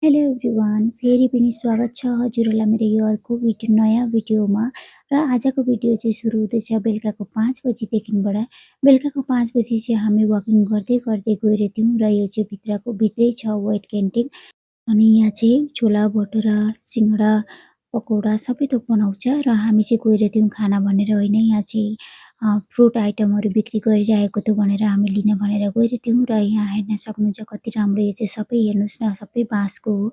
Hello everyone, फेरि पनि स्वागत छ हजुरहरूलाई मेरो यो अर्को नयाँ भिडियोमा। र आजको भिडियो चाहिँ सुरु हुँदैछ बेलुकाको 5 बजीदेखिबाट। बेलुकाको 5 बजी चाहिँ हामी वकिङ गर्दै गर्दै गइरहेको थियौँ र यो चाहिँ भित्रै छ वेट क्यान्टिन। अनि यहाँ चाहिँ छोला भटुरा, सिङ्गडा, पकौडा सबै थोक बनाउँछ र हामी चाहिँ गइरहेको थियौँ खाना भनेर होइन। यहाँ चाहिँ फ्रुट आइटमहरू बिक्री गरिरहेको थियो भनेर हामी लिन भनेर गइरहेको थियौँ। र यहाँ हेर्न सक्नुहुन्छ कति राम्रो, यो चाहिँ सबै हेर्नुहोस् न, सबै बाँसको हो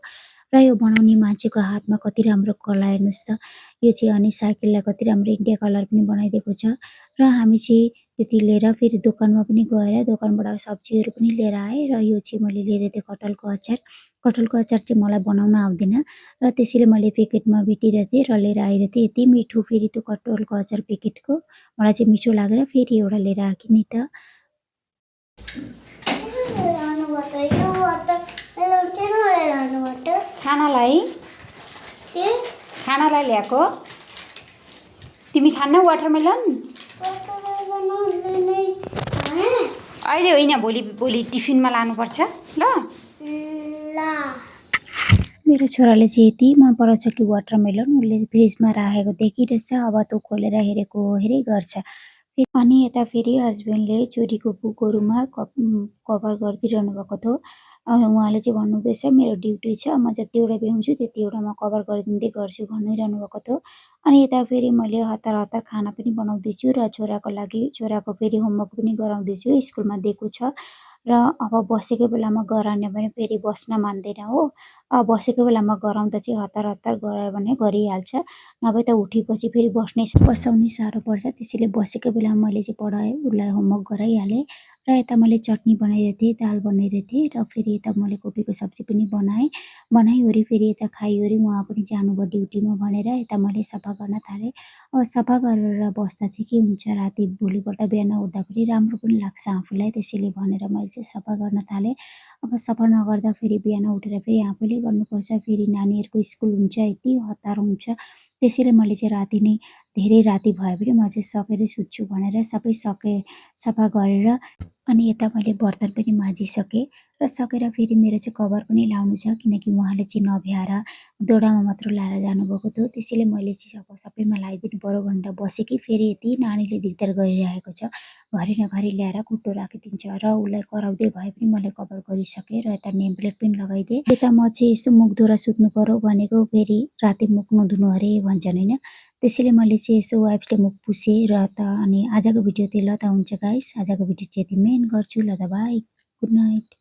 र यो बनाउने मान्छेको हातमा कति राम्रो कला हेर्नुहोस् त। यो चाहिँ अनि साइकललाई कति राम्रो इन्डिया कलर पनि बनाइदिएको छ। र हामी चाहिँ त्यति लिएर फेरि दोकानमा पनि गएर दोकानबाट सब्जीहरू पनि लिएर आएँ। र यो चाहिँ मैले लिएर थिएँ कटहलको अचार। कटहलको अचार चाहिँ मलाई बनाउन आउँदैन र त्यसैले मैले प्याकेटमा भेटिरहेको थिएँ र लिएर आइरहेको थिएँ। यति मिठो फेरि त्यो कटहलको अचार प्याकेटको, मलाई चाहिँ मिठो लागेर फेरि एउटा लिएर आएँ नि त। खानालाई ल्याएको तिमी खान्न वाटरमेलन? अहिले होइन, भोलि टिफिनमा लानुपर्छ ल। मेरो छोराले चाहिँ यति मन पराउँछ कि वाटरमेलन, उसले फ्रिजमा राखेको देखिरहेछ, अब त्यो खोलेर हेरेको हेरै गर्छ। अनि यता फेरि हस्बेन्डले छोरीको बुकहरूमा कभर गरिदिइरहनु भएको थियो। उहाँले चाहिँ भन्नुहुँदैछ मेरो ड्युटी छ, म जतिवटा भ्याउँछु त्यतिवटा म कभर गरिदिँदै गर्छु भनिरहनु भएको थियो। अनि यता फेरि मैले हतार हतार खाना पनि बनाउँदैछु र छोराको लागि, छोराको फेरि होमवर्क पनि गराउँदैछु, स्कुलमा दिएको छ। र अब बसेको बेलामा गराएन भने फेरि बस्न मान्दैन हो। अब बसेको बेलामा गराउँदा चाहिँ हतार हतार गरायो भने गरिहाल्छ, नभए त उठेपछि फेरि बसाउनै साह्रो पर्छ। त्यसैले बसेको बेलामा मैले चाहिँ पढाएँ, उसलाई होमवर्क गराइहालेँ। र यता मैले चटनी बनाइरहेको थिएँ, दाल बनाइरहेको थिएँ र फेरि यता मैले कोपीको सब्जी पनि बनाइवरी फेरि यता खाइवरी उहाँ पनि जानुभयो ड्युटीमा भनेर यता मैले सफा गर्न थालेँ। अब सफा गरेर बस्दा चाहिँ के हुन्छ, राति भोलिपल्ट बिहान उठ्दा पनि राम्रो पनि लाग्छ आफूलाई, त्यसैले भनेर मैले चाहिँ सफा गर्न थालेँ। अब सफा नगर्दा फेरि बिहान उठेर फेरि आफैले गर्नुपर्छ, फेरि नानीहरूको स्कुल हुन्छ, यति हतार हुन्छ। त्यसैले मैले चाहिँ राति नै, धेरै राति भए पनि म चाहिँ सकेरै सुत्छु भनेर सबै सफा गरेर अनि यता मैले बर्तन पनि माझिसकेँ र सकेर फेरि मेरो चाहिँ कभर पनि लाउनु छ, किनकि उहाँले चाहिँ नभ्याएर दोडामा मात्र लाएर जानुभएको थियो। त्यसैले मैले चाहिँ अब सबैमा लगाइदिनु पऱ्यो भनेर बसेँ कि फेरि यति नानीले दिगदार गरिरहेको छ, घरि नघरि ल्याएर कुटो राखिदिन्छ र उसलाई कराउँदै भए पनि मैले कभर गरिसकेँ र यता नेम प्लेट पनि लगाइदिएँ। यता म चाहिँ यसो मुख धुएर सुत्नु पऱ्यो भनेको फेरि राति मुख नधुनु अरे भन्छन् होइन, त्यसैले मैले चाहिँ यसो वाइप्सले मुख पुसेँ र त अनि आजको भिडियो त्यही ल त हुन्छ गाइस, आजको भिडियो चाहिँ यतिमै एन्ड गर्छु ल त, बाई, गुड नाइट।